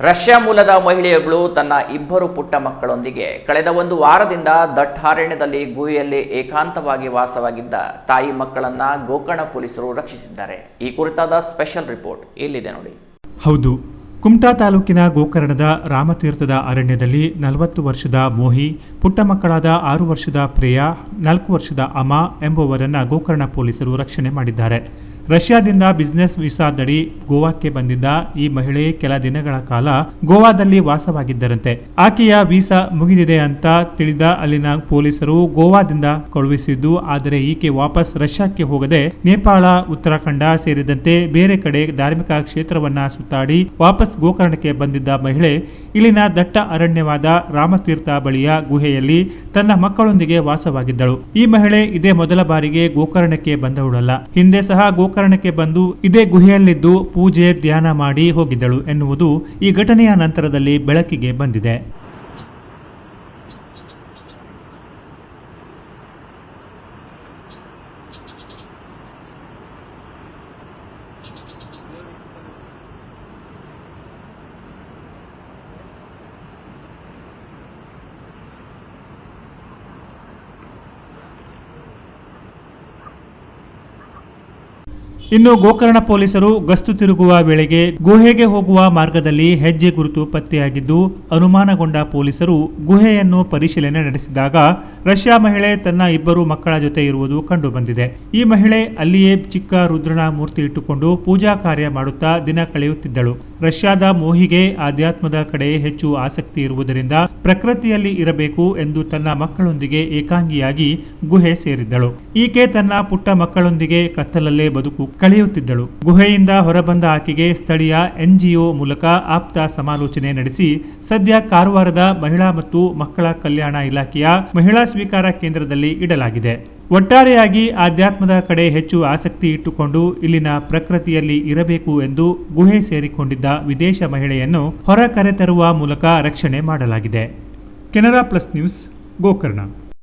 Russia ಮೂಲದ ಮಹಿಳೆಯೊಬ್ಬಳು ತನ್ನ ಇಬ್ಬರು ಪುಟ್ಟ ಮಕ್ಕಳೊಂದಿಗೆ ಕಳೆದ ಒಂದು ವಾರದಿಂದ ದಟ್ಟಾರಣ್ಯದಲ್ಲಿ ಗುಹೆಯಲ್ಲಿ ಏಕಾಂತವಾಗಿ ವಾಸವಾಗಿದ್ದ ತಾಯಿ ಮಕ್ಕಳನ್ನ ಗೋಕರ್ಣ ಪೊಲೀಸರು ರಕ್ಷಿಸಿದ್ದಾರೆ. ಈ ಕುರಿತಾದ ಸ್ಪೆಷಲ್ ರಿಪೋರ್ಟ್ ಇಲ್ಲಿದೆ ನೋಡಿ. ಹೌದು, ಕುಮಟಾ ತಾಲೂಕಿನ ಗೋಕರ್ಣದ ರಾಮತೀರ್ಥದ ಅರಣ್ಯದಲ್ಲಿ 40 ವರ್ಷದ ಮೋಹಿ, ಪುಟ್ಟ ಮಕ್ಕಳಾದ 6 ವರ್ಷದ ಪ್ರಿಯಾ, 4 ವರ್ಷದ ಅಮಾ ಎಂಬುವರನ್ನ ಗೋಕರ್ಣ ಪೊಲೀಸರು ರಕ್ಷಣೆ ಮಾಡಿದ್ದಾರೆ. ರಷ್ಯಾದಿಂದ ಬಿಸಿನೆಸ್ ವೀಸಾದಡಿ ಗೋವಾಕ್ಕೆ ಬಂದಿದ್ದ ಈ ಮಹಿಳೆ ಕೆಲ ದಿನಗಳ ಕಾಲ ಗೋವಾದಲ್ಲಿ ವಾಸವಾಗಿದ್ದರಂತೆ. ಆಕೆಯ ವೀಸಾ ಮುಗಿದಿದೆ ಅಂತ ತಿಳಿದ ಅಲ್ಲಿನ ಪೊಲೀಸರು ಗೋವಾದಿಂದ ಕಳುಹಿಸಿದ್ದು, ಆದರೆ ಈಕೆ ವಾಪಸ್ ರಷ್ಯಾಕ್ಕೆ ಹೋಗದೆ ನೇಪಾಳ, ಉತ್ತರಾಖಂಡ ಸೇರಿದಂತೆ ಬೇರೆ ಕಡೆ ಧಾರ್ಮಿಕ ಕ್ಷೇತ್ರವನ್ನ ಸುತ್ತಾಡಿ ವಾಪಸ್ ಗೋಕರ್ಣಕ್ಕೆ ಬಂದಿದ್ದ ಮಹಿಳೆ ಇಲ್ಲಿನ ದಟ್ಟ ಅರಣ್ಯವಾದ ರಾಮತೀರ್ಥ ಬಳಿಯ ಗುಹೆಯಲ್ಲಿ ತನ್ನ ಮಕ್ಕಳೊಂದಿಗೆ ವಾಸವಾಗಿದ್ದಳು. ಈ ಮಹಿಳೆ ಇದೇ ಮೊದಲ ಬಾರಿಗೆ ಗೋಕರ್ಣಕ್ಕೆ ಬಂದವಳಲ್ಲ. ಹಿಂದೆ ಸಹ ಗೋಕರ್ಣಕ್ಕೆ ಬಂದು ಇದೇ ಗುಹೆಯಲ್ಲಿದ್ದು ಪೂಜೆ, ಧ್ಯಾನ ಮಾಡಿ ಹೋಗಿದ್ದಳು ಎನ್ನುವುದು ಈ ಘಟನೆಯ ನಂತರದಲ್ಲಿ ಬೆಳಕಿಗೆ ಬಂದಿದೆ. ಇನ್ನು ಗೋಕರ್ಣ ಪೊಲೀಸರು ಗಸ್ತು ತಿರುಗುವ ವೇಳೆಗೆ ಗುಹೆಗೆ ಹೋಗುವ ಮಾರ್ಗದಲ್ಲಿ ಹೆಜ್ಜೆ ಗುರುತು ಪತ್ತೆಯಾಗಿದ್ದು, ಅನುಮಾನಗೊಂಡ ಪೊಲೀಸರು ಗುಹೆಯನ್ನು ಪರಿಶೀಲನೆ ನಡೆಸಿದಾಗ ರಷ್ಯಾ ಮಹಿಳೆ ತನ್ನ ಇಬ್ಬರು ಮಕ್ಕಳ ಜೊತೆ ಇರುವುದು ಕಂಡುಬಂದಿದೆ. ಈ ಮಹಿಳೆ ಅಲ್ಲಿಯೇ ಚಿಕ್ಕ ರುದ್ರನ ಮೂರ್ತಿ ಇಟ್ಟುಕೊಂಡು ಪೂಜಾ ಕಾರ್ಯ ಮಾಡುತ್ತಾ ದಿನ ಕಳೆಯುತ್ತಿದ್ದಳು. ರಷ್ಯಾದ ಮೋಹಿಗೆ ಆಧ್ಯಾತ್ಮದ ಕಡೆ ಹೆಚ್ಚು ಆಸಕ್ತಿ ಇರುವುದರಿಂದ ಪ್ರಕೃತಿಯಲ್ಲಿ ಇರಬೇಕು ಎಂದು ತನ್ನ ಮಕ್ಕಳೊಂದಿಗೆ ಏಕಾಂಗಿಯಾಗಿ ಗುಹೆ ಸೇರಿದ್ದಳು. ಈಕೆ ತನ್ನ ಪುಟ್ಟ ಮಕ್ಕಳೊಂದಿಗೆ ಕತ್ತಲಲ್ಲೇ ಬದುಕು ಕಳೆಯುತ್ತಿದ್ದಳು. ಗುಹೆಯಿಂದ ಹೊರಬಂದ ಆಕೆಗೆ ಸ್ಥಳೀಯ NGO ಮೂಲಕ ಆಪ್ತ ಸಮಾಲೋಚನೆ ನಡೆಸಿ ಸದ್ಯ ಕಾರವಾರದ ಮಹಿಳಾ ಮತ್ತು ಮಕ್ಕಳ ಕಲ್ಯಾಣ ಇಲಾಖೆಯ ಮಹಿಳಾ ಸ್ವೀಕಾರ ಕೇಂದ್ರದಲ್ಲಿ ಇಡಲಾಗಿದೆ. ಒಟ್ಟಾರೆಯಾಗಿ ಆಧ್ಯಾತ್ಮದ ಕಡೆ ಹೆಚ್ಚು ಆಸಕ್ತಿ ಇಟ್ಟುಕೊಂಡು ಇಲ್ಲಿನ ಪ್ರಕೃತಿಯಲ್ಲಿ ಇರಬೇಕು ಎಂದು ಗುಹೆ ಸೇರಿಕೊಂಡಿದ್ದ ವಿದೇಶ ಮಹಿಳೆಯನ್ನು ಹೊರ ಕರೆತರುವ ಮೂಲಕ ರಕ್ಷಣೆ ಮಾಡಲಾಗಿದೆ. Canara plus news, Gokarna.